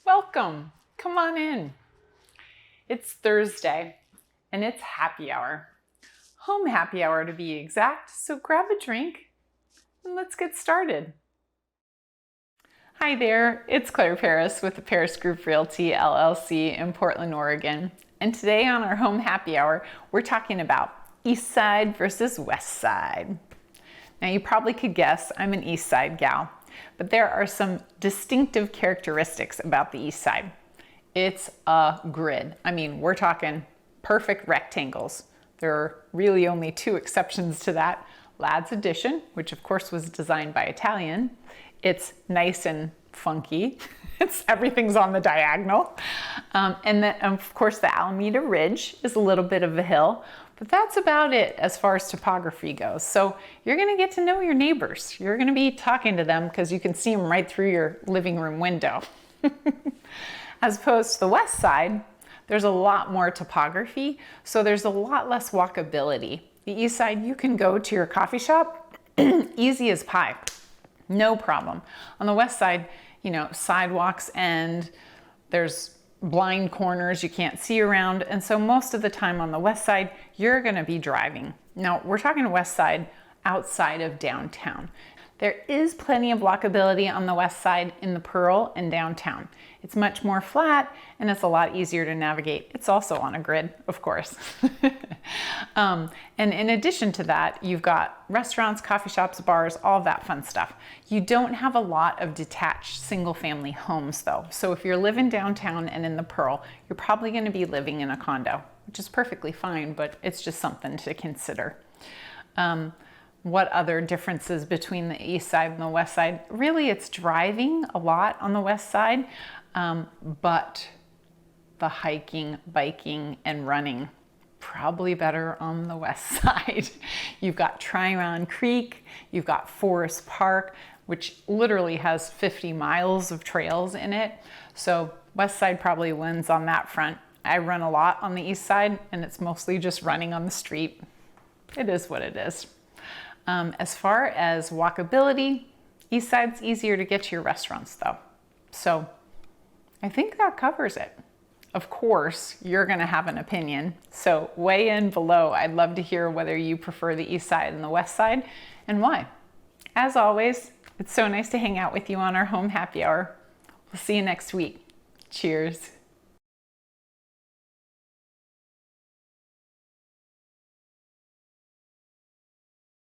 Welcome. Come on in. It's Thursday and it's happy hour. Home happy hour to be exact, so grab a drink and let's get started. Hi there, it's Claire Paris with the Paris Group Realty, LLC in Portland, Oregon. And today on our home happy hour, we're talking about Eastside versus Westside. Now you probably could guess I'm an Eastside gal, but there are some distinctive characteristics about the Eastside. It's a grid. I mean, we're talking perfect rectangles. There are really only two exceptions to that. Ladd's Addition, which of course was designed by Italian. It's nice and funky. Everything's on the diagonal. And then of course the Alameda Ridge is a little bit of a hill, but that's about it as far as topography goes. So you're gonna get to know your neighbors. You're gonna be talking to them because you can see them right through your living room window. As opposed to the west side, there's a lot more topography, so there's a lot less walkability. The east side, you can go to your coffee shop easy as pie, no problem. On the west side, you know, sidewalks and there's blind corners you can't see around, and so most of the time on the west side, you're gonna be driving. Now, we're talking west side outside of downtown. There is plenty of walkability on the west side in the Pearl and downtown. It's much more flat and it's a lot easier to navigate. It's also on a grid, of course. And in addition to that, you've got restaurants, coffee shops, bars, all that fun stuff. You don't have a lot of detached single-family homes though. So if you're living downtown and in the Pearl, you're probably gonna be living in a condo, which is perfectly fine, but it's just something to consider. What other differences between the east side and the west side? Really, it's driving a lot on the west side, but the hiking, biking, and running, probably better on the west side. You've got Tryon Creek, you've got Forest Park, which literally has 50 miles of trails in it. So west side probably wins on that front. I run a lot on the east side, and it's mostly just running on the street. It is what it is. As far as walkability, east side's easier to get to your restaurants though. So I think that covers it. Of course, you're gonna have an opinion, so weigh in below. I'd love to hear whether you prefer the east side and the west side and why. As always, it's so nice to hang out with you on our home happy hour. We'll see you next week. Cheers.